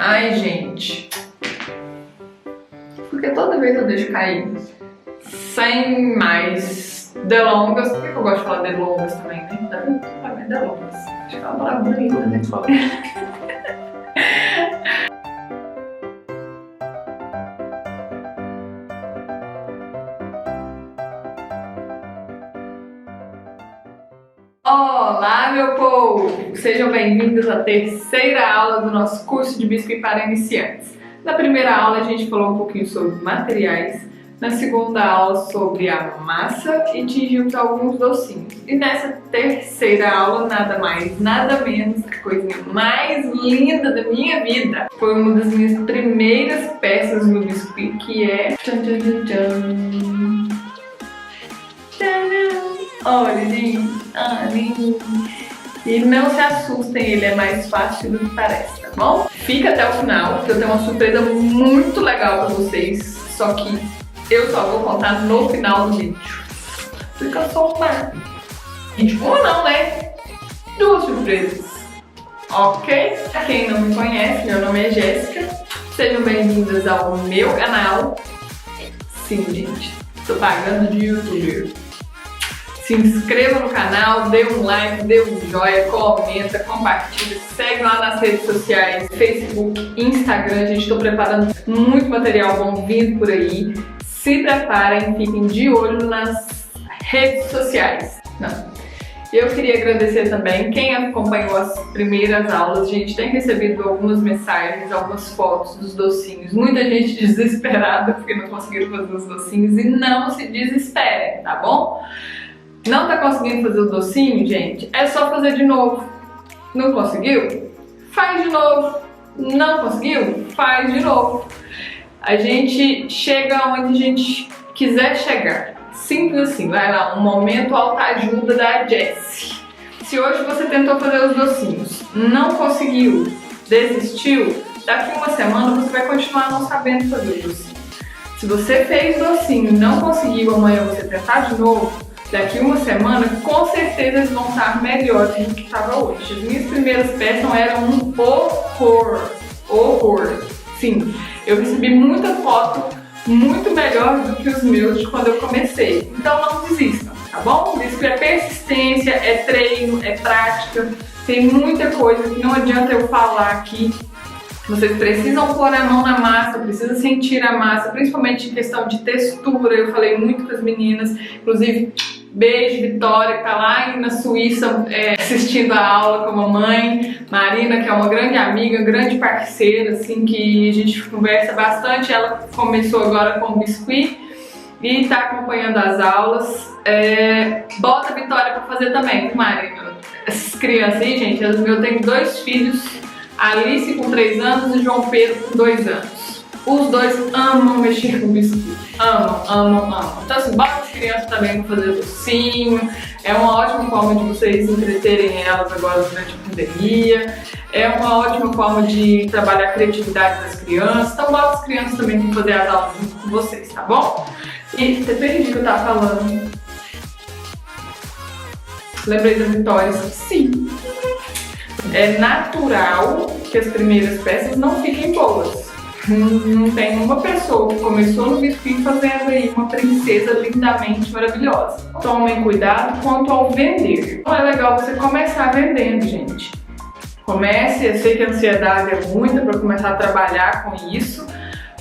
Ai, gente. Porque toda vez eu deixo cair. Sem mais delongas. Por que eu gosto de falar delongas também, né? Tá vendo? Delongas. Acho que é uma palavra bonita, né? Olá, meu povo! Sejam bem-vindos à terceira aula do nosso curso de biscuit para iniciantes. Na primeira aula a gente falou um pouquinho sobre materiais, na segunda aula sobre a massa e atingimos alguns docinhos. E nessa terceira aula, nada mais, nada menos, a coisinha mais linda da minha vida foi uma das minhas primeiras peças no biscuit, que é... Tchan, tchan, tchan, tchan. Tcharam! Olha, gente, e não se assustem, ele é mais fácil do que parece, tá bom? Fica até o final, que eu tenho uma surpresa muito legal pra vocês, só que eu só vou contar no final do vídeo. Fica só uma. Gente, uma não, né? Duas surpresas, ok? Pra quem não me conhece, meu nome é Jéssica, sejam bem-vindas ao meu canal. Sim, gente, tô pagando de youtuber. Se inscreva no canal, dê um like, dê um joinha, comenta, compartilha, segue lá nas redes sociais, Facebook, Instagram. Gente, estou preparando muito material bom vindo por aí. Se preparem, fiquem de olho nas redes sociais. Eu queria agradecer também quem acompanhou as primeiras aulas. A gente tem recebido algumas mensagens, algumas fotos dos docinhos. Muita gente desesperada porque não conseguiram fazer os docinhos. E não se desesperem, tá bom? Não tá conseguindo fazer o docinho, gente? É só fazer de novo. Não conseguiu? Faz de novo. Não conseguiu? Faz de novo. A gente chega onde a gente quiser chegar. Simples assim. Vai lá, um momento autoajuda da Jessie. Se hoje você tentou fazer os docinhos, não conseguiu, desistiu, daqui uma semana você vai continuar não sabendo fazer o docinho. Se você fez docinho e não conseguiu, amanhã você tentar de novo, daqui uma semana, com certeza eles vão estar melhores do que estava hoje. As minhas primeiras peças eram um horror. Horror. Sim, eu recebi muita foto muito melhor do que os meus de quando eu comecei. Então não desistam, tá bom? Isso é persistência, é treino, é prática. Tem muita coisa que não adianta eu falar aqui. Vocês precisam pôr a mão na massa, precisam sentir a massa, principalmente em questão de textura. Eu falei muito com as meninas, inclusive beijo, Vitória, que tá lá na Suíça assistindo a aula com a mamãe, Marina, que é uma grande amiga, grande parceira, assim, que a gente conversa bastante. Ela começou agora com o biscuit e tá acompanhando as aulas. Bota a Vitória pra fazer também, Marina. Essas crianças aí, gente, eu tenho dois filhos, Alice com 3 anos e João Pedro com 2 anos. Os dois amam mexer com biscoito. Amam. Então assim, bota as crianças também para fazer docinho. É uma ótima forma de vocês entreterem elas agora durante a pandemia. É uma ótima forma de trabalhar a criatividade das crianças. Então bota as crianças também para fazer as aulas junto com vocês, tá bom? E depende do que eu tava falando. Lembrei da Vitória? Sim. É natural que as primeiras peças não fiquem boas. Não tem uma pessoa que começou no biscuit fazendo aí uma princesa lindamente maravilhosa. Tomem cuidado quanto ao vender. Então é legal você começar vendendo, gente. Comece, eu sei que a ansiedade é muita para começar a trabalhar com isso,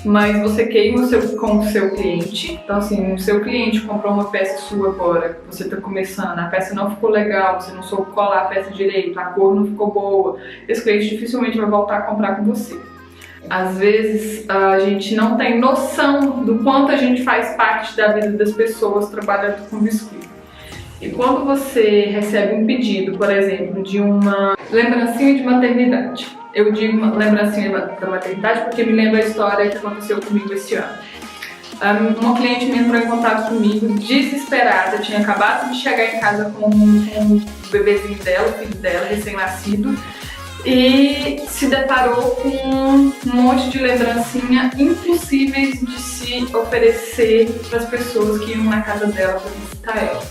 mas você queima com o seu cliente. Então assim, o seu cliente comprou uma peça sua agora, você está começando, a peça não ficou legal, você não soube colar a peça direito, a cor não ficou boa, esse cliente dificilmente vai voltar a comprar com você. Às vezes a gente não tem noção do quanto a gente faz parte da vida das pessoas trabalhando com biscuit. E quando você recebe um pedido, por exemplo, de uma lembrancinha de maternidade, eu digo uma lembrancinha da maternidade porque me lembra a história que aconteceu comigo esse ano. Uma cliente me entrou em contato comigo, desesperada, tinha acabado de chegar em casa com um bebezinho dela, o filho dela, recém-nascido, e se deparou com um monte de lembrancinha impossíveis de se oferecer para as pessoas que iam na casa dela para visitar ela.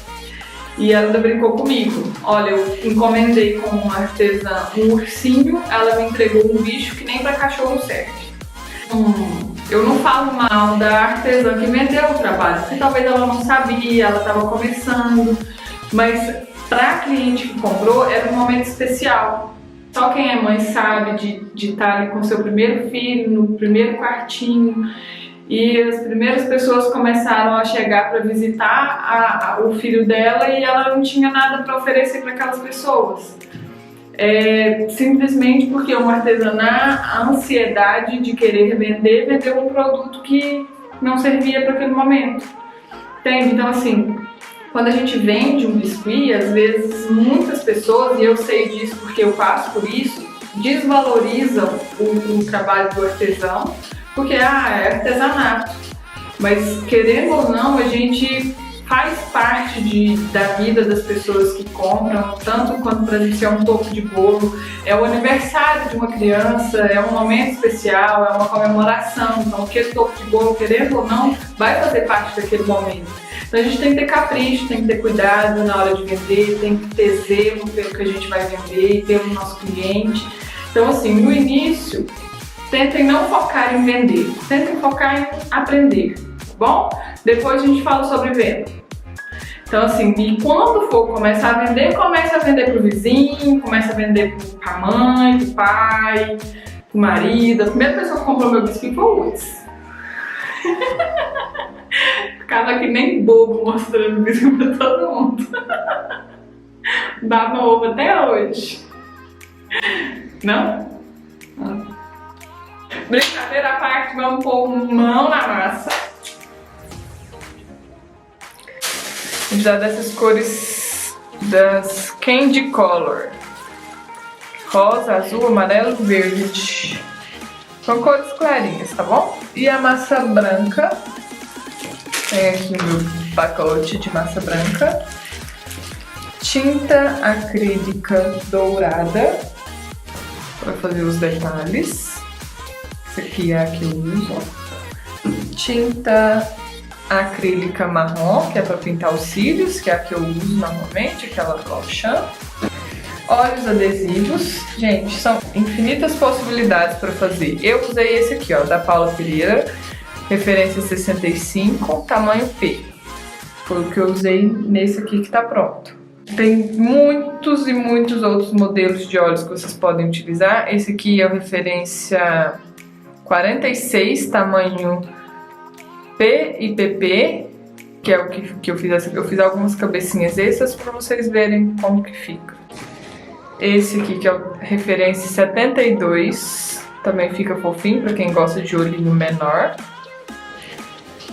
E ela ainda brincou comigo. Olha, eu encomendei com uma artesã um ursinho, ela me entregou um bicho que nem pra cachorro serve. Eu não falo mal da artesã que vendeu o trabalho, porque talvez ela não sabia, ela estava começando, mas pra cliente que comprou era um momento especial. Só quem é mãe sabe de estar ali com seu primeiro filho, no primeiro quartinho. E as primeiras pessoas começaram a chegar para visitar o filho dela e ela não tinha nada para oferecer para aquelas pessoas. Simplesmente porque um artesanato, a ansiedade de querer vender, vendeu um produto que não servia para aquele momento. Entende? Então assim, quando a gente vende um biscuit, às vezes muitas pessoas, e eu sei disso porque eu passo por isso, desvalorizam o trabalho do artesão, porque é artesanato, mas querendo ou não, a gente faz parte da vida das pessoas que compram, tanto quanto para a gente ser um topo de bolo, é o aniversário de uma criança, é um momento especial, é uma comemoração, então aquele topo de bolo, querendo ou não, vai fazer parte daquele momento. Então a gente tem que ter capricho, tem que ter cuidado na hora de vender, tem que ter zelo pelo que a gente vai vender, pelo nosso cliente. Então assim, no início, tentem não focar em vender, tentem focar em aprender, tá bom? Depois a gente fala sobre venda. Então assim, e quando for começar a vender, comece a vender pro vizinho, comece a vender pra mãe, pro pai, pro marido. A primeira pessoa que comprou meu biscuit foi o Woods. Ficava que nem bobo mostrando o biscuit pra todo mundo. Baba ovo até hoje. Não? Não. Brincadeira à parte, vamos pôr mão na massa. A gente dá dessas cores das Candy Color. Rosa, azul, amarelo, verde. São cores clarinhas, tá bom? E a massa branca. Tem aqui o meu pacote de massa branca. Tinta acrílica dourada. Para fazer os detalhes. Essa aqui é a que eu uso. Tinta acrílica marrom, que é para pintar os cílios, que é a que eu uso normalmente, aquela Longchamp. Óleos adesivos. Gente, são infinitas possibilidades para fazer. Eu usei esse aqui, ó, da Paula Pereira, referência 65, tamanho P. Foi o que eu usei nesse aqui que tá pronto. Tem muitos e muitos outros modelos de óleos que vocês podem utilizar. Esse aqui é o referência 46, tamanho P e PP, que é o que eu fiz. Eu fiz algumas cabecinhas extras para vocês verem como que fica. Esse aqui que é o referência 72, também fica fofinho para quem gosta de olhinho menor.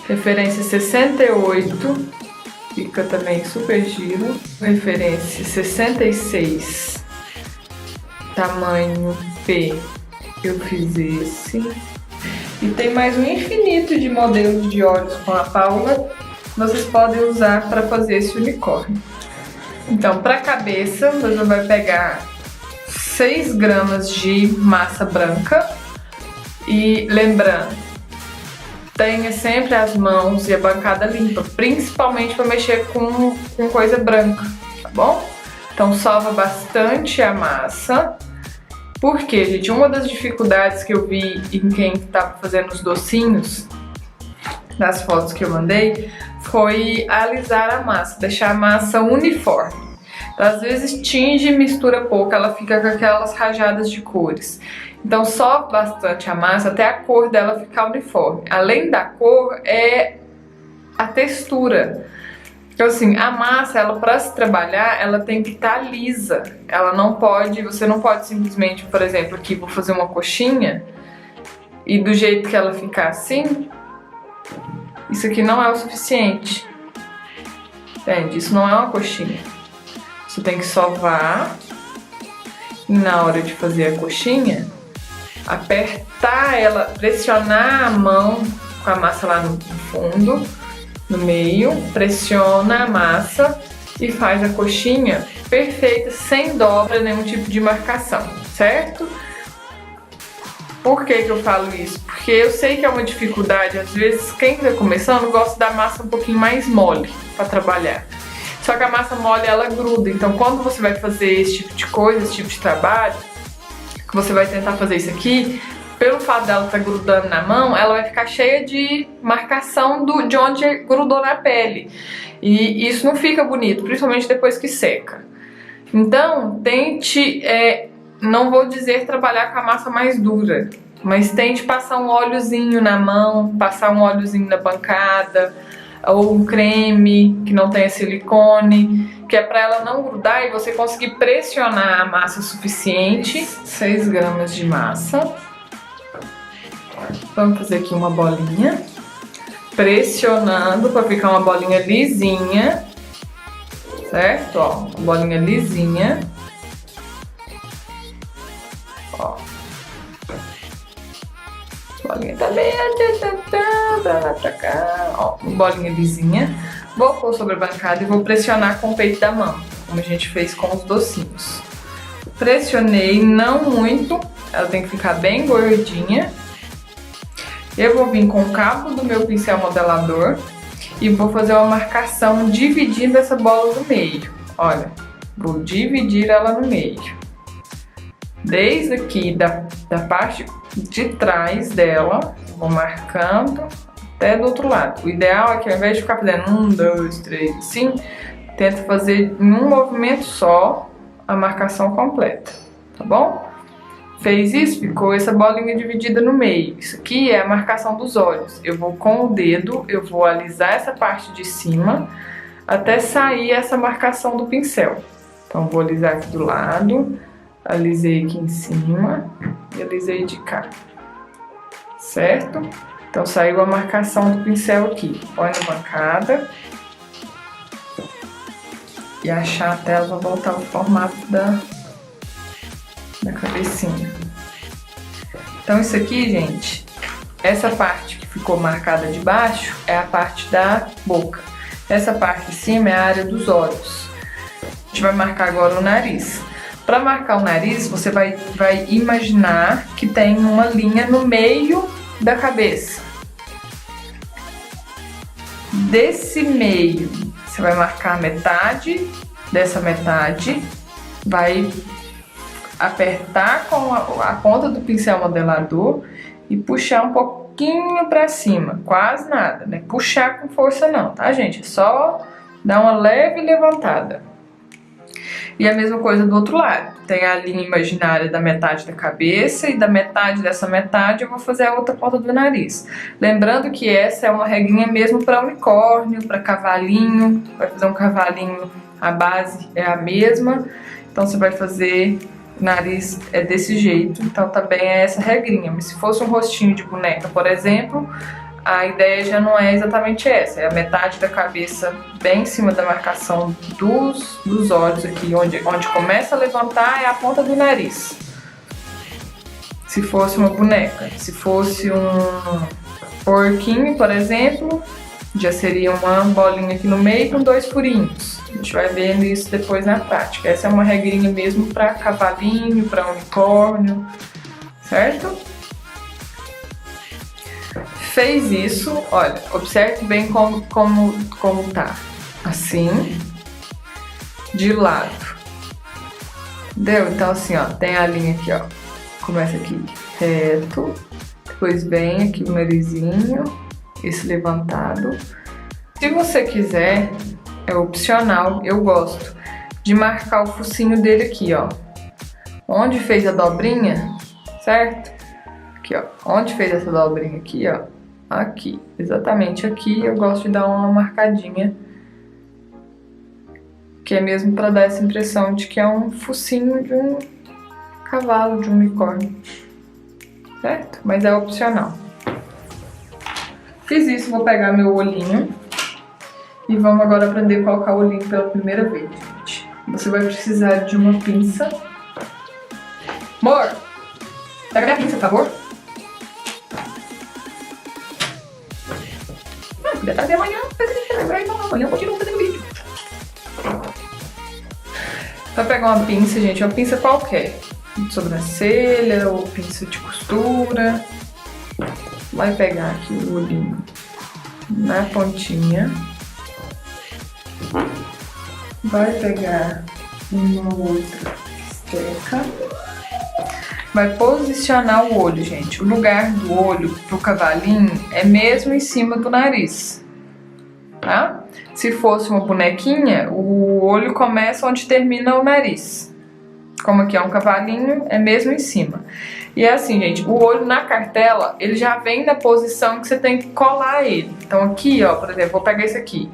Referência 68, fica também super giro. Referência 66, tamanho P. Eu fiz esse. E tem mais um infinito de modelos de óleos com a Paula. Vocês podem usar para fazer esse unicórnio. Então, para a cabeça, você vai pegar 6 gramas de massa branca. E lembrando, tenha sempre as mãos e a bancada limpa, principalmente para mexer com coisa branca, tá bom? Então, sova bastante a massa. Porque, gente, uma das dificuldades que eu vi em quem estava fazendo os docinhos, nas fotos que eu mandei, foi alisar a massa, deixar a massa uniforme. Então, às vezes tinge e mistura pouco, ela fica com aquelas rajadas de cores. Então, só bastante a massa até a cor dela ficar uniforme. Além da cor, é a textura. Então assim, a massa, ela para se trabalhar, ela tem que estar lisa. Ela não pode, você não pode simplesmente, por exemplo, aqui vou fazer uma coxinha e do jeito que ela ficar assim, isso aqui não é o suficiente. Entende? Isso não é uma coxinha. Você tem que sovar e na hora de fazer a coxinha, apertar ela, pressionar a mão com a massa lá no fundo, no meio, pressiona a massa e faz a coxinha perfeita, sem dobra, nenhum tipo de marcação, certo? Por que eu falo isso? Porque eu sei que é uma dificuldade, às vezes quem está começando gosta da massa um pouquinho mais mole para trabalhar. Só que a massa mole, ela gruda. Então, quando você vai fazer esse tipo de coisa, esse tipo de trabalho, que você vai tentar fazer isso aqui, pelo fato dela estar grudando na mão, ela vai ficar cheia de marcação de onde grudou na pele. E isso não fica bonito, principalmente depois que seca. Então, tente, não vou dizer trabalhar com a massa mais dura, mas tente passar um óleozinho na mão, passar um óleozinho na bancada, ou um creme que não tenha silicone, que é para ela não grudar e você conseguir pressionar a massa o suficiente. 6 gramas de massa. Vamos fazer aqui uma bolinha, pressionando para ficar uma bolinha lisinha, certo? Ó, uma bolinha lisinha. Ó. Bolinha também, pra lá pra cá, ó, uma bolinha lisinha. Vou pôr sobre a bancada e vou pressionar com o peito da mão, como a gente fez com os docinhos. Pressionei, não muito, ela tem que ficar bem gordinha. Eu vou vir com o cabo do meu pincel modelador e vou fazer uma marcação dividindo essa bola no meio. Olha, vou dividir ela no meio. Desde aqui da parte de trás dela, vou marcando até do outro lado. O ideal é que ao invés de ficar fazendo 1, 2, 3, assim, tenta fazer em um movimento só a marcação completa, tá bom? Fez isso, ficou essa bolinha dividida no meio. Isso aqui é a marcação dos olhos. Eu vou com o dedo, eu vou alisar essa parte de cima até sair essa marcação do pincel. Então vou alisar aqui do lado, alisei aqui em cima e alisei de cá, certo? Então saiu a marcação do pincel aqui. Põe na bancada e achar até ela voltar ao formato da cabecinha. Então isso aqui, gente, essa parte que ficou marcada de baixo é a parte da boca. Essa parte de cima é a área dos olhos. A gente vai marcar agora o nariz. Para marcar o nariz, você vai imaginar que tem uma linha no meio da cabeça. Desse meio, você vai marcar a metade dessa metade, vai apertar com a ponta do pincel modelador e puxar um pouquinho para cima, quase nada, né? Puxar com força não, tá, gente? É só dar uma leve levantada. E a mesma coisa do outro lado. Tem a linha imaginária da metade da cabeça e da metade dessa metade eu vou fazer a outra ponta do nariz. Lembrando que essa é uma regrinha mesmo para unicórnio, para cavalinho. Vai fazer um cavalinho, a base é a mesma. Então você vai fazer o nariz desse jeito. Então também é essa regrinha. Mas se fosse um rostinho de boneca, por exemplo, a ideia já não é exatamente essa. É a metade da cabeça bem em cima da marcação dos olhos aqui, onde começa a levantar é a ponta do nariz. Se fosse uma boneca. Se fosse um porquinho, por exemplo, já seria uma bolinha aqui no meio com 2 furinhos. A gente vai vendo isso depois na prática. Essa é uma regrinha mesmo para cavalinho, para unicórnio, certo? Fez isso, olha, observe bem como tá. Assim, de lado. Entendeu? Então assim, ó, tem a linha aqui, ó. Começa aqui reto, depois vem aqui o narizinho, esse levantado. Se você quiser, é opcional, eu gosto de marcar o focinho dele aqui, ó. Onde fez a dobrinha, certo? Aqui, ó. Onde fez essa dobrinha aqui, ó. Aqui, exatamente aqui, eu gosto de dar uma marcadinha. Que é mesmo para dar essa impressão de que é um focinho de um cavalo, de um unicórnio. Certo? Mas é opcional. Fiz isso, vou pegar meu olhinho. E vamos agora aprender a colocar o olhinho pela primeira vez, gente. Você vai precisar de uma pinça. Amor, pega minha pinça, por favor. Podia trazer amanhã, amanhã eu continuo fazendo vídeo. Vai pegar uma pinça, gente, uma pinça qualquer. De sobrancelha ou pinça de costura. Vai pegar aqui o olhinho na pontinha. vai pegar uma outra esteca, vai posicionar o olho, gente. O lugar do olho pro cavalinho é mesmo em cima do nariz, tá? Se fosse uma bonequinha, o olho começa onde termina o nariz. Como aqui é um cavalinho, é mesmo em cima. E é assim, gente, o olho na cartela, ele já vem na posição que você tem que colar ele. Então aqui, ó, por exemplo, vou pegar esse aqui.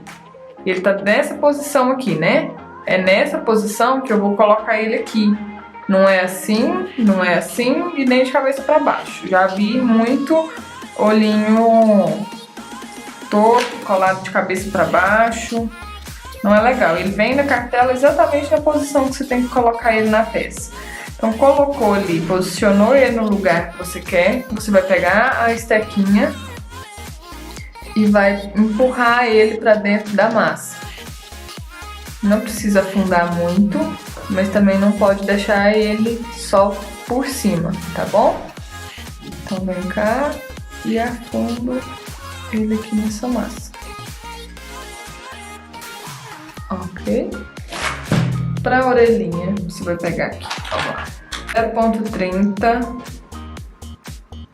Ele tá nessa posição aqui, né? É nessa posição que eu vou colocar ele aqui. Não é assim, não é assim e nem de cabeça pra baixo. Já vi muito olhinho torto, colado de cabeça pra baixo. Não é legal. Ele vem na cartela exatamente na posição que você tem que colocar ele na peça. Então colocou ali, posicionou ele no lugar que você quer. Você vai pegar a estequinha e vai empurrar ele pra dentro da massa. Não precisa afundar muito, mas também não pode deixar ele só por cima, tá bom? Então vem cá e afundo ele aqui nessa massa. Ok? Para a orelhinha, você vai pegar aqui, ó, 0,30,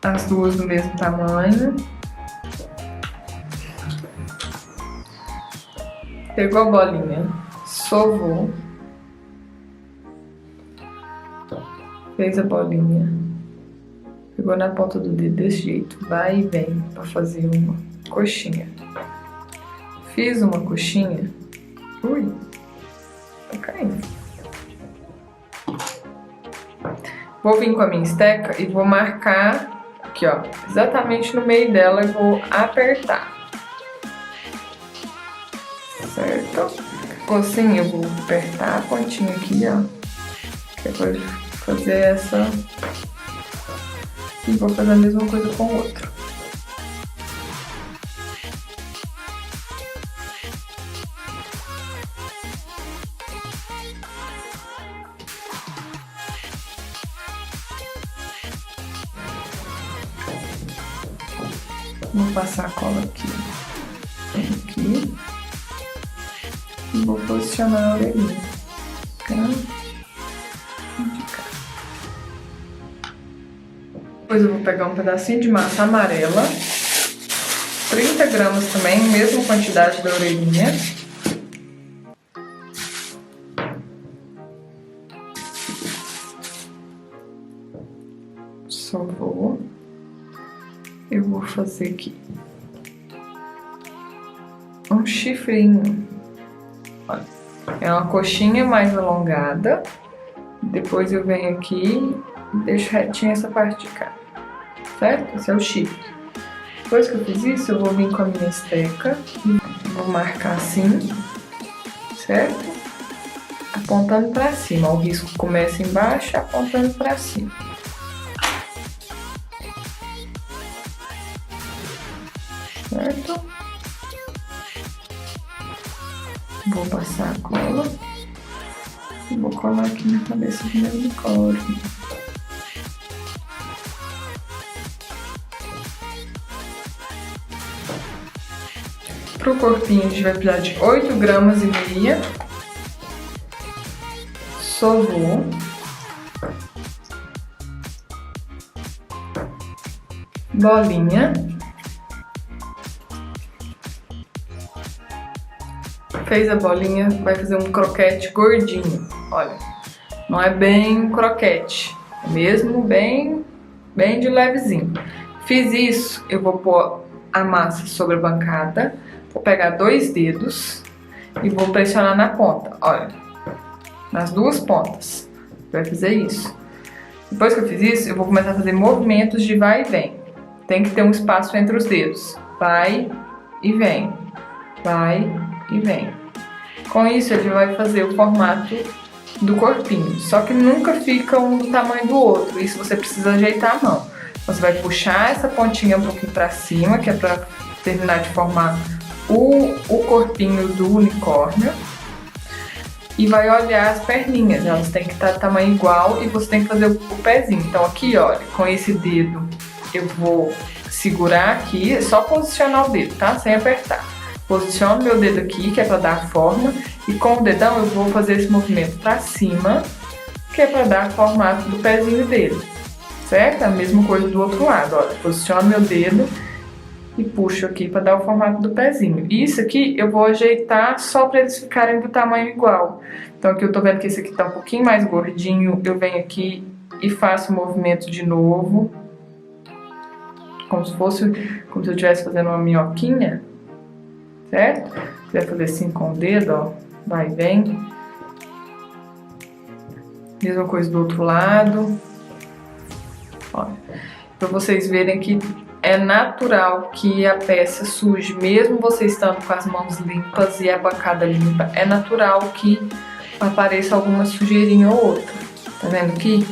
as duas do mesmo tamanho. Pegou a bolinha, sovou, fez a bolinha, pegou na ponta do dedo desse jeito, vai e vem para fazer uma coxinha. Fiz uma coxinha. Ui, tá caindo. Vou vir com a minha esteca e vou marcar aqui, ó, exatamente no meio dela e vou apertar. Certo? Ficou assim, eu vou apertar a pontinha aqui, ó, que eu vou fazer essa e vou fazer a mesma coisa com o outro. Vou passar a cola aqui, aqui, e vou posicionar a orelhinha. Depois eu vou pegar um pedacinho de massa amarela, 30 gramas também, mesma quantidade da orelhinha. Só vou... Eu vou fazer aqui um chifrinho. Olha, é uma coxinha mais alongada. Depois eu venho aqui e deixo retinha essa parte de cá, certo? Esse é o chifre. Depois que eu fiz isso, eu vou vir com a minha esteca e vou marcar assim, certo? Apontando pra cima. O risco começa embaixo, apontando pra cima. Certo? Vou passar a cola e vou colar aqui na cabeça do meu unicórnio. Pro corpinho a gente vai precisar de 8,5 gramas. Sovou. Bolinha. Fez a bolinha, vai fazer um croquete gordinho. Olha, não é bem um croquete, é mesmo bem de levezinho. Fiz isso, eu vou pôr a massa sobre a bancada, vou pegar 2 dedos e vou pressionar na ponta, olha, nas duas pontas. Vai fazer isso. Depois que eu fiz isso, eu vou começar a fazer movimentos de vai e vem. Tem que ter um espaço entre os dedos. Vai e vem, vai e vem. Com isso, ele vai fazer o formato do corpinho, só que nunca fica um do tamanho do outro. Isso você precisa ajeitar a mão. Você vai puxar essa pontinha um pouquinho pra cima, que é pra terminar de formar o corpinho do unicórnio. E vai olhar as perninhas, elas têm que estar de tamanho igual e você tem que fazer o pezinho. Então aqui, olha, com esse dedo eu vou segurar aqui, é só posicionar o dedo, tá? Sem apertar. Posiciono meu dedo aqui, que é pra dar a forma, E com o dedão eu vou fazer esse movimento pra cima, que é pra dar formato do pezinho dele, certo? A mesma coisa do outro lado, ó. Posiciono meu dedo e puxo aqui pra dar o formato do pezinho. E isso aqui eu vou ajeitar só pra eles ficarem do tamanho igual. Então aqui eu tô vendo que esse aqui tá um pouquinho mais gordinho, eu venho aqui e faço o movimento de novo. Como se eu estivesse fazendo uma minhoquinha, certo? Se quiser fazer assim com o dedo, ó, vai e vem. Mesma coisa do outro lado. Ó, pra vocês verem que é natural que a peça suje, mesmo você estando com as mãos limpas e a bancada limpa, é natural que apareça alguma sujeirinha ou outra. Tá vendo aqui?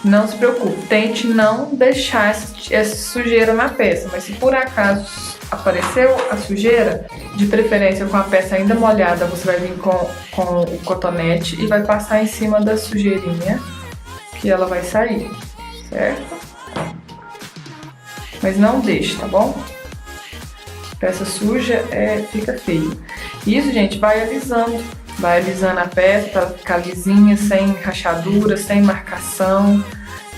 Não se preocupe, tente não deixar essa sujeira na peça, mas se por acaso apareceu a sujeira, de preferência com a peça ainda molhada, você vai vir com o cotonete e vai passar em cima da sujeirinha, que ela vai sair, certo? Mas não deixe, tá bom? Peça suja fica feio. Isso, gente, vai alisando a peça para ela ficar lisinha, sem rachadura, sem marcação,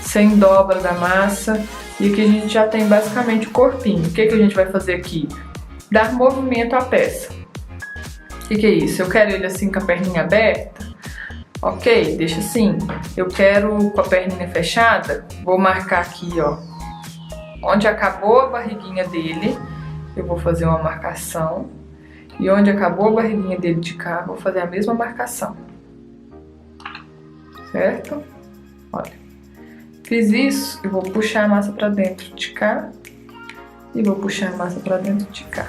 sem dobra da massa. E aqui a gente já tem basicamente o corpinho. O que a gente vai fazer aqui? Dar movimento à peça. O que é isso? Eu quero ele assim com a perninha aberta? Ok, deixa assim. Eu quero com a perninha fechada? Vou marcar aqui, ó, onde acabou a barriguinha dele, eu vou fazer uma marcação. E onde acabou a barriguinha dele de cá, vou fazer a mesma marcação. Certo? Olha. Fiz isso, eu vou puxar a massa pra dentro de cá. E vou puxar a massa pra dentro de cá.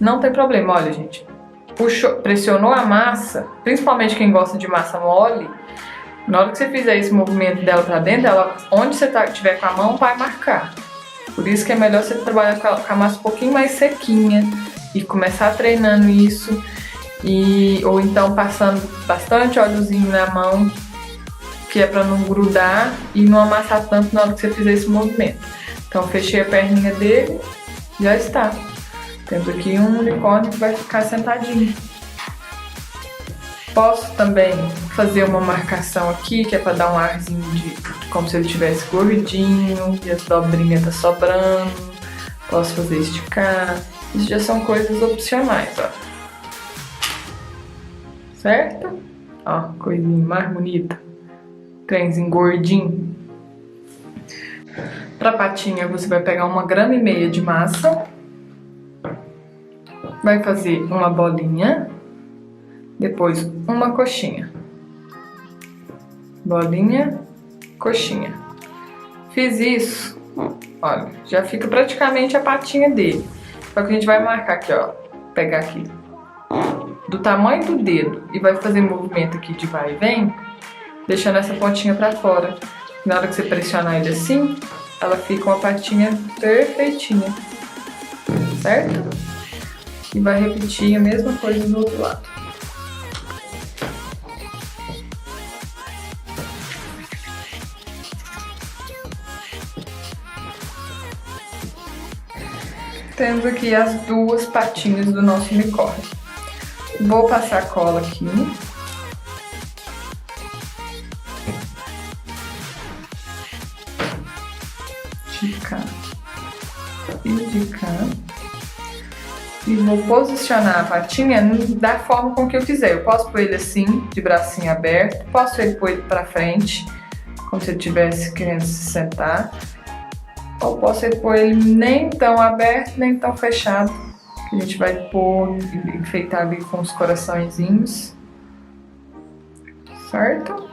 Não tem problema, olha, gente. Puxou, pressionou a massa, principalmente quem gosta de massa mole. Na hora que você fizer esse movimento dela pra dentro, ela, onde você tiver com a mão, vai marcar. Por isso que é melhor você trabalhar com a massa um pouquinho mais sequinha. E começar treinando isso, ou então passando bastante óleozinho na mão, que é para não grudar e não amassar tanto na hora que você fizer esse movimento. Então fechei a perninha dele, já está. Temos aqui um unicórnio que vai ficar sentadinho. Posso também fazer uma marcação aqui, que é para dar um arzinho de como se ele estivesse gordinho e as dobrinhas tá sobrando. Posso fazer esticar. Isso já são coisas opcionais, ó. Certo? Ó, coisinha mais bonita. Trenzinho gordinho. Pra patinha, você vai pegar 1,5 gramas de massa. Vai fazer uma bolinha. Depois, uma coxinha. Bolinha, coxinha. Fiz isso, olha, já fica praticamente a patinha dele. Só que a gente vai marcar aqui, ó, pegar aqui do tamanho do dedo e vai fazer movimento aqui de vai e vem, deixando essa pontinha pra fora. Na hora que você pressionar ele assim, ela fica uma patinha perfeitinha, certo? E vai repetir a mesma coisa do outro lado. Temos aqui as duas patinhas do nosso unicórnio. Vou passar cola aqui. De cá. E de cá. E vou posicionar a patinha da forma com que eu quiser. Eu posso pôr ele assim, de bracinho aberto. Posso pôr ele pra frente, como se eu estivesse querendo se sentar. Ou posso pôr ele nem tão aberto, nem tão fechado. Que a gente vai pôr, enfeitar ali com os coraçõezinhos. Certo?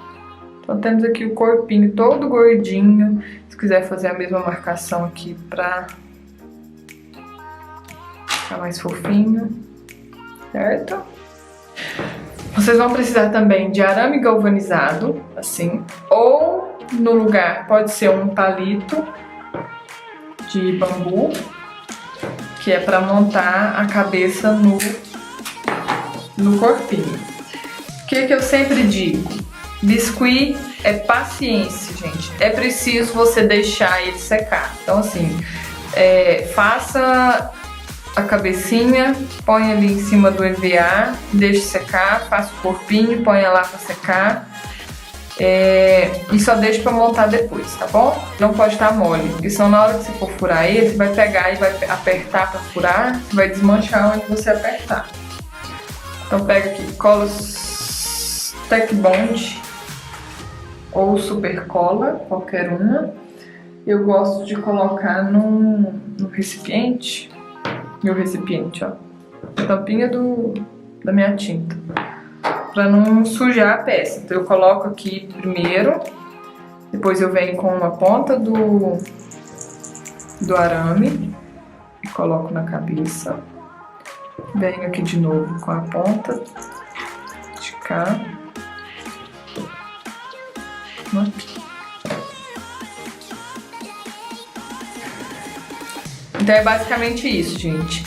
Então temos aqui o corpinho todo gordinho. Se quiser fazer a mesma marcação aqui pra ficar mais fofinho. Certo? Vocês vão precisar também de arame galvanizado, assim. Ou no lugar pode ser um palito de bambu, que é para montar a cabeça no corpinho. O que eu sempre digo? Biscuit é paciência, gente. É preciso você deixar ele secar. Então, assim, faça a cabecinha, põe ali em cima do EVA, deixa secar, faça o corpinho, põe lá pra secar. E só deixa pra montar depois, tá bom? Não pode estar mole, porque senão na hora que você for furar ele, você vai pegar e vai apertar pra furar, você vai desmanchar onde você apertar. Então pega aqui, cola Tec Bond ou Super Cola, qualquer uma. Eu gosto de colocar no recipiente, meu recipiente, ó, a tampinha da minha tinta, pra não sujar a peça. Então eu coloco aqui primeiro, depois eu venho com uma ponta do arame e coloco na cabeça. Venho aqui de novo com a ponta de cá. Então é basicamente isso, gente.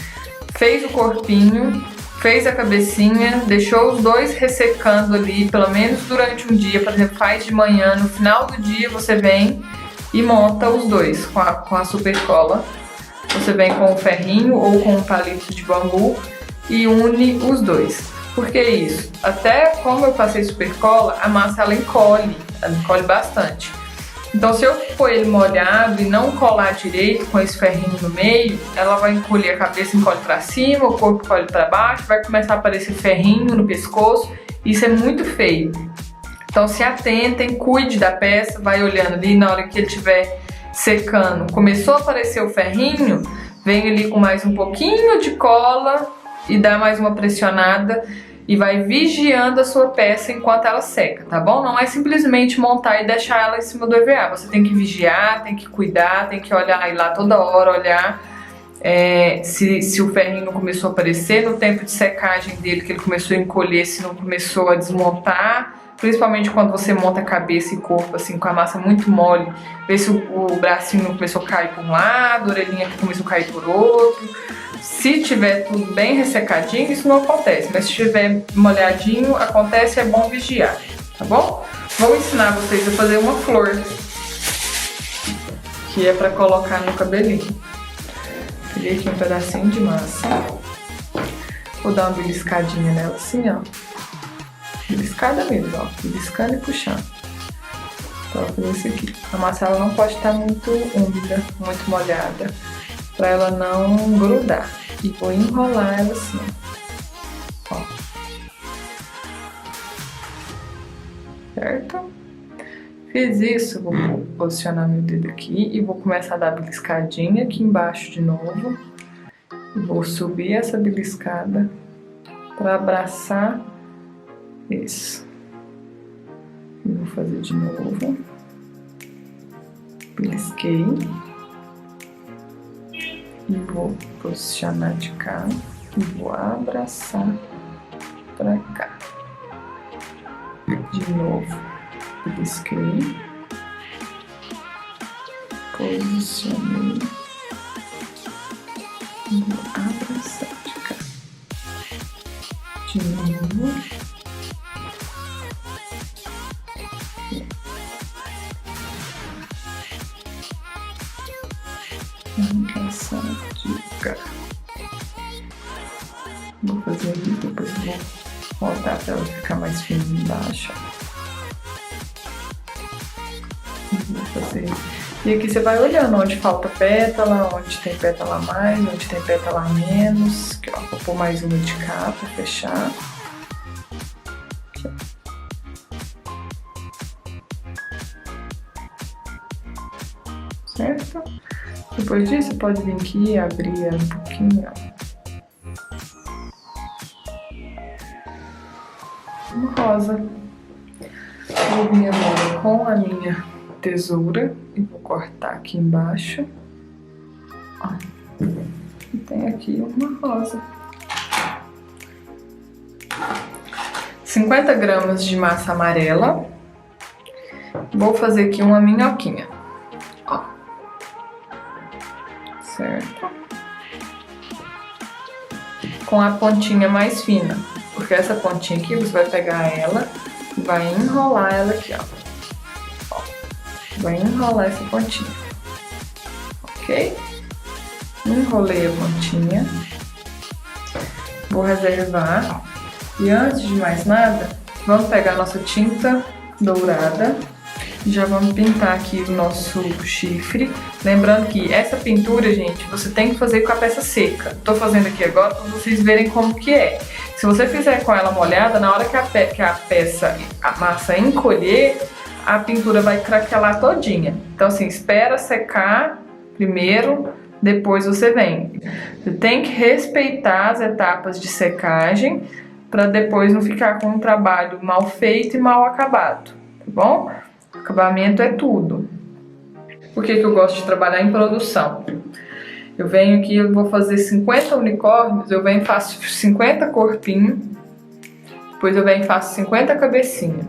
Fez o corpinho, fez a cabecinha, deixou os dois ressecando ali, pelo menos durante um dia. Por exemplo, faz de manhã, no final do dia você vem e monta os dois com a super cola. Você vem com o ferrinho ou com um palito de bambu e une os dois. Por que isso? Até como eu passei super cola, a massa ela encolhe bastante. Então se eu pôr ele molhado e não colar direito com esse ferrinho no meio, ela vai encolher, a cabeça encolhe pra cima, o corpo encolhe pra baixo, vai começar a aparecer ferrinho no pescoço, isso é muito feio. Então se atentem, cuide da peça, vai olhando ali, na hora que ele estiver secando, começou a aparecer o ferrinho, vem ali com mais um pouquinho de cola e dá mais uma pressionada e vai vigiando a sua peça enquanto ela seca, tá bom? Não é simplesmente montar e deixar ela em cima do EVA, você tem que vigiar, tem que cuidar, tem que olhar, ir lá toda hora, olhar se o ferrinho não começou a aparecer, no tempo de secagem dele, que ele começou a encolher, se não começou a desmontar, principalmente quando você monta a cabeça e corpo assim com a massa muito mole, ver se o bracinho não começou a cair por um lado, a orelhinha começou a cair por outro. Se tiver tudo bem ressecadinho, isso não acontece, mas se tiver molhadinho, acontece, é bom vigiar, tá bom? Vou ensinar vocês a fazer uma flor, que é pra colocar no cabelinho. Peguei aqui um pedacinho de massa, vou dar uma beliscadinha nela assim, ó. Beliscada mesmo, ó, beliscando e puxando. Então vou fazer isso aqui. A massa ela não pode estar muito úmida, muito molhada, pra ela não grudar. E vou enrolar ela assim, ó. Certo? Fiz isso, vou posicionar meu dedo aqui e vou começar a dar beliscadinha aqui embaixo de novo. Vou subir essa beliscada pra abraçar isso. E vou fazer de novo. Belisquei. E vou posicionar de cá e vou abraçar pra cá. De novo, belisquei, posicionei e vou abraçar de cá. De novo. Abraçar de cá. Vou fazer ali, depois vou voltar para ela ficar mais fina embaixo. Vou fazer. E aqui você vai olhando onde falta pétala, onde tem pétala a mais, onde tem pétala a menos. Aqui, ó, vou pôr mais uma de cá para fechar. Aqui, certo? Depois disso, pode vir aqui e abrir ela um pouquinho, ó. Uma rosa. Vou vir agora com a minha tesoura e vou cortar aqui embaixo. Ó. E tem aqui uma rosa. 50 gramas de massa amarela. Vou fazer aqui uma minhoquinha. Ó. Certo? Com a pontinha mais fina. Porque essa pontinha aqui, você vai pegar ela e vai enrolar ela aqui, ó. Vai enrolar essa pontinha. Ok? Enrolei a pontinha. vou reservar. E antes de mais nada, vamos pegar a nossa tinta dourada e já vamos pintar aqui o nosso chifre. Lembrando que essa pintura, gente, você tem que fazer com a peça seca. Tô fazendo aqui agora para vocês verem como que é. Se você fizer com ela molhada, na hora que a massa encolher, a pintura vai craquelar todinha. Então assim, espera secar primeiro, depois você vem. Você tem que respeitar as etapas de secagem para depois não ficar com um trabalho mal feito e mal acabado, tá bom? Acabamento é tudo. Por que eu gosto de trabalhar em produção? Eu venho aqui, eu vou fazer 50 unicórnios, eu venho e faço 50 corpinhos, depois eu venho e faço 50 cabecinhas.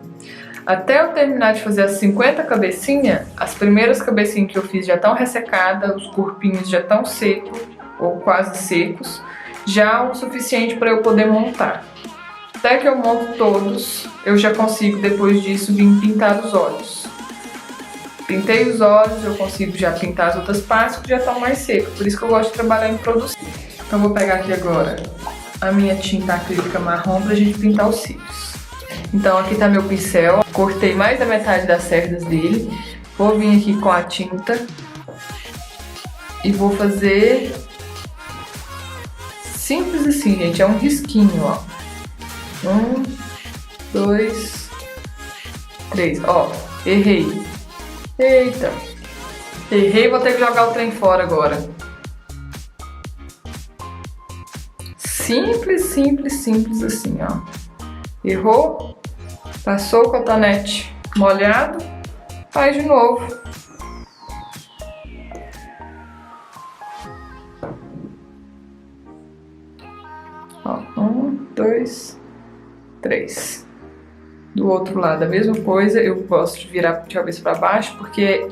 Até eu terminar de fazer as 50 cabecinhas, as primeiras cabecinhas que eu fiz já estão ressecadas, os corpinhos já estão secos, ou quase secos, já o suficiente para eu poder montar. Até que eu monto todos, eu já consigo depois disso vir pintar os olhos. Pintei os olhos, eu consigo já pintar as outras partes que já estão mais secas, por isso que eu gosto de trabalhar em produção. Então eu vou pegar aqui agora a minha tinta acrílica marrom pra gente pintar os cílios. Então aqui tá meu pincel, cortei mais da metade das cerdas dele, vou vir aqui com a tinta e vou fazer simples assim, gente, é um risquinho, ó. 1, 2, 3, ó, errei. Eita, errei, vou ter que jogar o trem fora agora. Simples, simples, simples assim, ó. Errou, passou o cotonete molhado, faz de novo. Ó, 1, 2, 3. Do outro lado a mesma coisa, eu gosto de virar de cabeça para baixo porque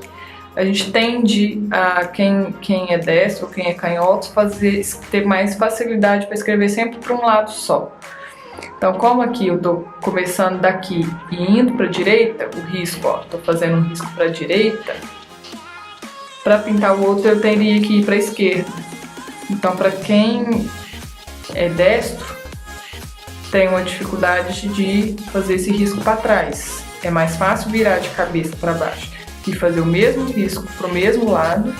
a gente tende a, quem é destro ou quem é canhoto, ter mais facilidade para escrever sempre para um lado só. Então como aqui eu tô começando daqui e indo para a direita, o risco, ó, tô fazendo um risco para a direita, para pintar o outro eu teria que ir para a esquerda. Então para quem é destro, tem uma dificuldade de fazer esse risco para trás. É mais fácil virar de cabeça para baixo e fazer o mesmo risco para o mesmo lado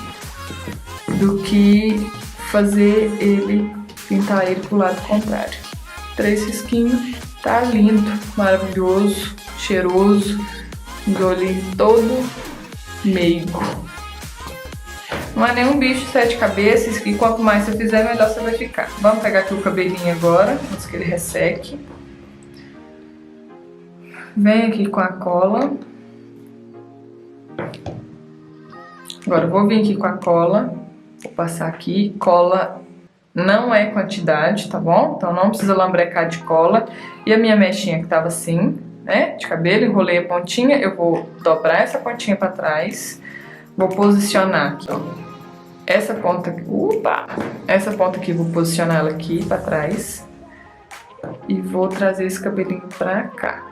do que fazer ele, pintar ele para o lado contrário. 3 risquinhos, tá lindo, maravilhoso, cheiroso, um olhinho todo meigo. Não é nenhum bicho de 7 cabeças e quanto mais você fizer, melhor você vai ficar. Vamos pegar aqui o cabelinho agora, antes que ele resseque. Vem aqui com a cola. Agora eu vou vir aqui com a cola, vou passar aqui. Cola não é quantidade, tá bom? Então não precisa lambrecar de cola. E a minha mechinha que tava assim, né, de cabelo, enrolei a pontinha, eu vou dobrar essa pontinha pra trás. Vou posicionar aqui, ó. Essa ponta aqui, vou posicionar ela aqui pra trás. E vou trazer esse cabelinho pra cá.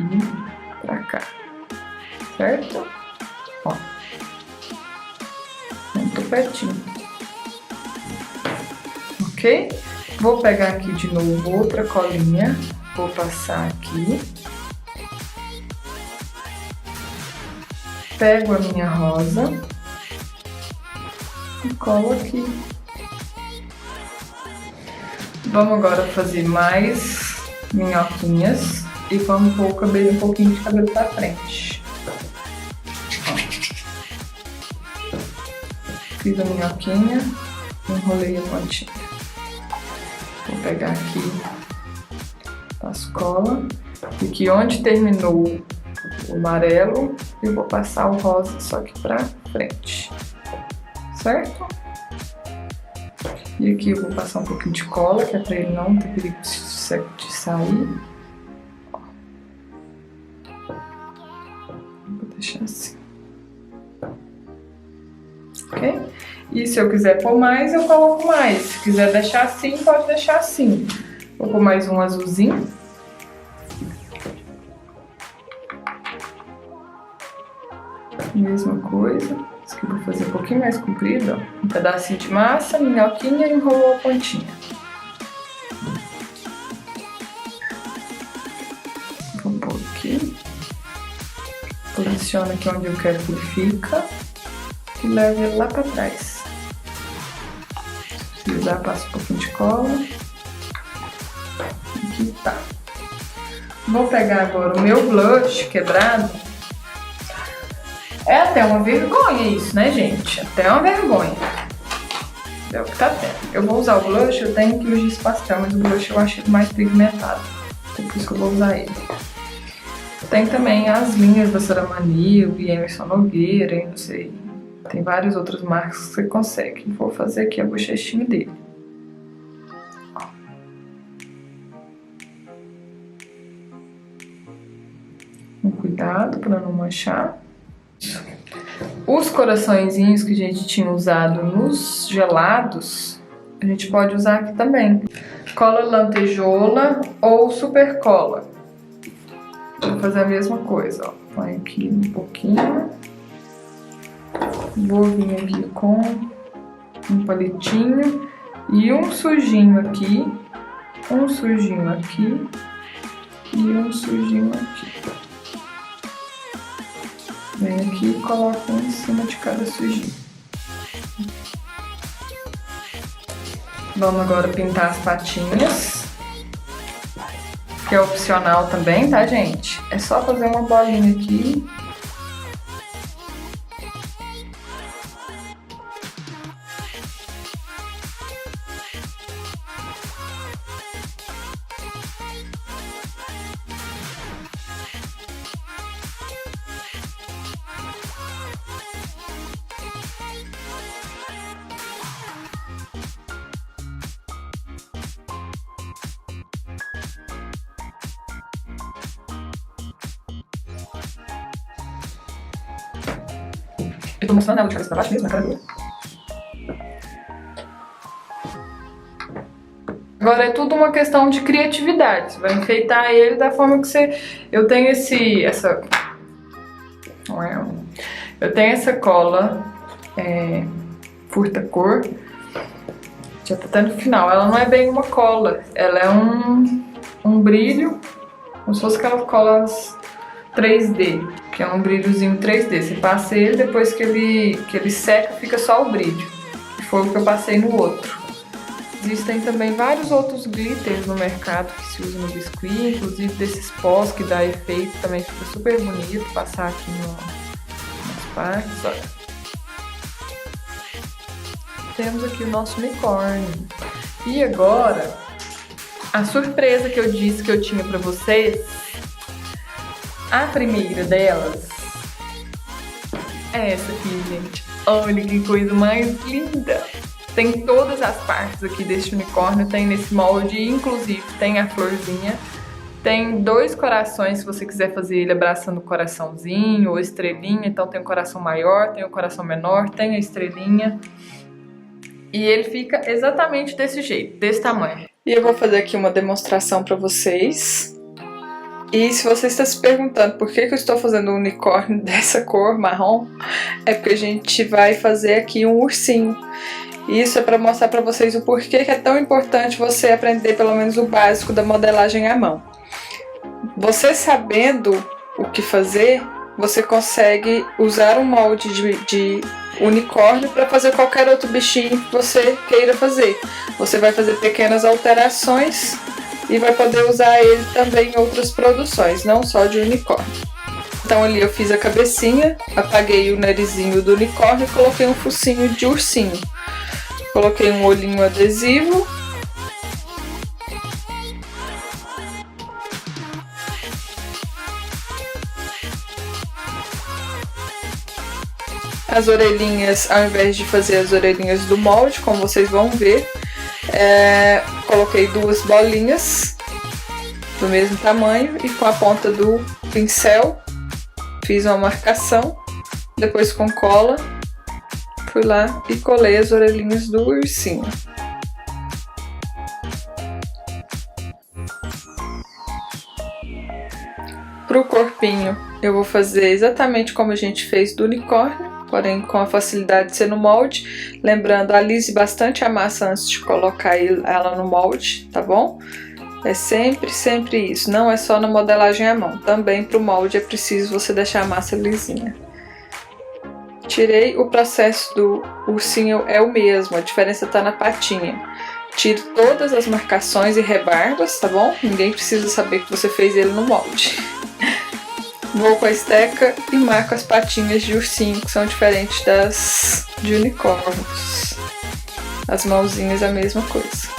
E pra cá. Certo? Ó. Muito pertinho. Ok? Vou pegar aqui de novo outra colinha. Vou passar aqui. Pego a minha rosa e colo aqui. Vamos agora fazer mais minhoquinhas e vamos pôr um pouquinho de cabelo pra frente. Ó. Fiz a minhoquinha, enrolei a pontinha. Vou pegar aqui, passo cola, e aqui onde terminou o amarelo, eu vou passar o rosa só que pra frente, certo? E aqui eu vou passar um pouquinho de cola, que é pra ele não ter perigo de sair. Vou deixar assim. Ok? E se eu quiser pôr mais, eu coloco mais. Se quiser deixar assim, pode deixar assim. Vou pôr mais um azulzinho. Mesma coisa. Isso aqui eu vou fazer um pouquinho mais comprido, ó. Um pedacinho de massa, minhoquinha e enrolou a pontinha. posiciono aqui onde eu quero que ele fica e levo ele lá pra trás. Se precisar, passo um pouquinho de cola. Aqui tá. Vou pegar agora o meu blush quebrado. É até uma vergonha isso, né, gente? Até uma vergonha. É o que tá tendo. Eu vou usar o blush, eu tenho que o giz pastel, mas o blush eu acho mais pigmentado. Por isso que eu vou usar ele. Tem também as linhas da Ceramania, o Emerson Nogueira, não sei. Tem várias outras marcas que você consegue. Vou fazer aqui a bochechinha dele. Com cuidado para não manchar. Os coraçõezinhos que a gente tinha usado nos gelados, a gente pode usar aqui também. Cola lantejoula ou super cola. Vou fazer a mesma coisa, ó. Põe aqui um pouquinho. Vou vir aqui com um palitinho e um sujinho aqui, um sujinho aqui e um sujinho aqui. Venho aqui e coloco um em cima de cada sujinho. Vamos agora pintar as patinhas, que é opcional também, tá, gente? É só fazer uma bolinha aqui. Eu tô mostrando ela de cabeça pra baixo mesmo, na cara dele. Agora é tudo uma questão de criatividade. Você vai enfeitar ele da forma que você... Eu tenho Eu tenho essa cola furta-cor. Já tá até no final. Ela não é bem uma cola. Ela é um brilho, como se fosse aquelas colas 3D, que é um brilhozinho 3D. Você passa ele, depois que ele seca, fica só o brilho. Que foi o que eu passei no outro. Existem também vários outros glitters no mercado que se usa no biscuit, inclusive desses pós que dá efeito, também fica super bonito passar aqui nas partes, olha. Temos aqui o nosso unicórnio. E agora, a surpresa que eu disse que eu tinha pra vocês, a primeira delas é essa aqui, gente. Olha que coisa mais linda! Tem todas as partes aqui deste unicórnio, tem nesse molde, inclusive tem a florzinha. Tem 2 corações, se você quiser fazer ele abraçando o coraçãozinho ou estrelinha. Então tem um coração maior, tem um coração menor, tem a estrelinha. E ele fica exatamente desse jeito, desse tamanho. E eu vou fazer aqui uma demonstração para vocês. E se você está se perguntando por que eu estou fazendo um unicórnio dessa cor marrom, é porque a gente vai fazer aqui um ursinho. Isso é para mostrar para vocês o porquê que é tão importante você aprender pelo menos o básico da modelagem à mão. Você sabendo o que fazer, você consegue usar um molde de unicórnio para fazer qualquer outro bichinho que você queira fazer. Você vai fazer pequenas alterações e vai poder usar ele também em outras produções, não só de unicórnio. Então ali eu fiz a cabecinha, apaguei o narizinho do unicórnio e coloquei um focinho de ursinho. Coloquei um olhinho adesivo. As orelhinhas, ao invés de fazer as orelhinhas do molde, como vocês vão ver, coloquei 2 bolinhas do mesmo tamanho e com a ponta do pincel fiz uma marcação, depois com cola fui lá e colei as orelhinhas do ursinho. Pro corpinho eu vou fazer exatamente como a gente fez do unicórnio, porém com a facilidade de ser no molde. Lembrando, alise bastante a massa antes de colocar ela no molde, tá bom? É sempre isso. Não é só na modelagem à mão. Também para o molde é preciso você deixar a massa lisinha. Tirei, o processo do ursinho é o mesmo, a diferença está na patinha. Tire todas as marcações e rebarbas, tá bom? Ninguém precisa saber que você fez ele no molde. Vou com a esteca e marco as patinhas de ursinho, que são diferentes das de unicórnios. As mãozinhas a mesma coisa.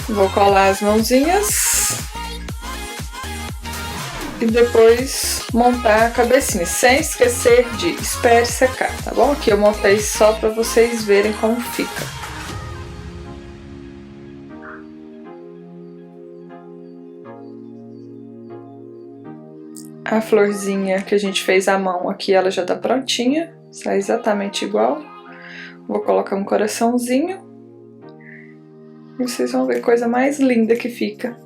Vou colar as mãozinhas e depois montar a cabecinha, sem esquecer de espere secar, tá bom? Aqui eu montei só para vocês verem como fica. A florzinha que a gente fez à mão aqui, ela já tá prontinha, sai exatamente igual. Vou colocar um coraçãozinho. E vocês vão ver a coisa mais linda que fica.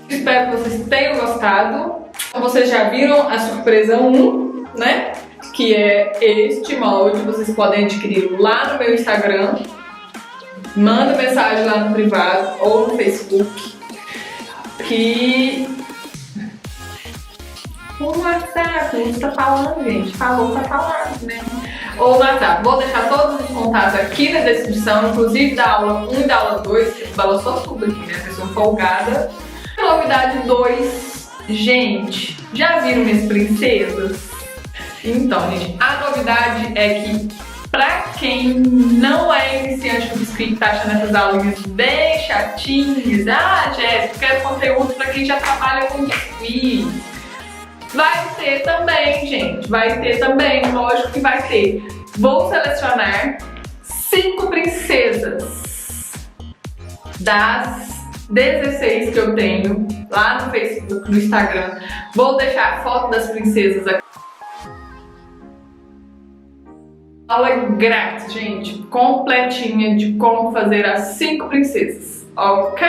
Espero que vocês tenham gostado. Vocês já viram a surpresa 1, né? Que é este molde. Vocês podem adquirir lá no meu Instagram. Manda mensagem lá no privado ou no Facebook. Que... o WhatsApp, não tá falando, gente. Falou, tá falando, né? Ou no WhatsApp. Vou deixar todos os contatos aqui na descrição, inclusive da aula 1 e da aula 2, que balançou tudo aqui, né? Pessoa folgada. Novidade 2, gente, já viram minhas princesas? Então, gente, a novidade é que pra quem não é iniciante do biscuit, tá achando essas aulinhas bem chatinhas, Jéssica, quero conteúdo pra quem já trabalha com biscuit. Vai ter também, gente, vai ter também, lógico que vai ter. Vou selecionar 5 princesas das 16 que eu tenho lá no Facebook, no Instagram. Vou deixar a foto das princesas aqui. Aula grátis, gente, completinha de como fazer as 5 princesas, ok?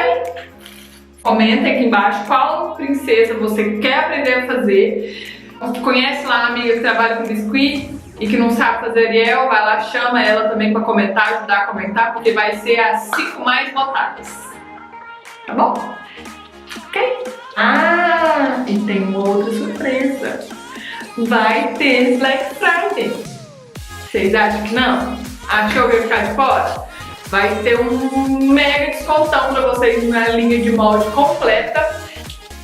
Comenta aqui embaixo qual princesa você quer aprender a fazer. Conhece lá uma amiga que trabalha com biscuit e que não sabe fazer Ariel, vai lá, chama ela também para comentar, ajudar a comentar, porque vai ser as 5 mais votadas. Tá bom? Ok? Ah, e tem uma outra surpresa. Vai ter Black Friday. Vocês acham que não? Acham que eu vou ficar de fora? Vai ter um mega descontão pra vocês na linha de molde completa.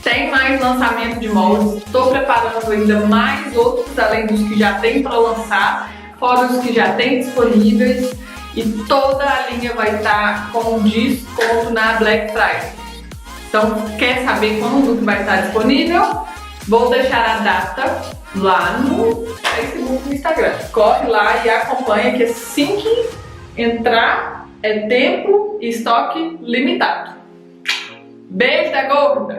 Tem mais lançamento de moldes. Estou preparando ainda mais outros, além dos que já tem para lançar, fora os que já tem disponíveis. E toda a linha vai estar com desconto na Black Friday. Então, quer saber quando que vai estar disponível? Vou deixar a data lá no Facebook e no Instagram. Corre lá e acompanha, que assim que entrar é tempo e estoque limitado. Beijo da gorda!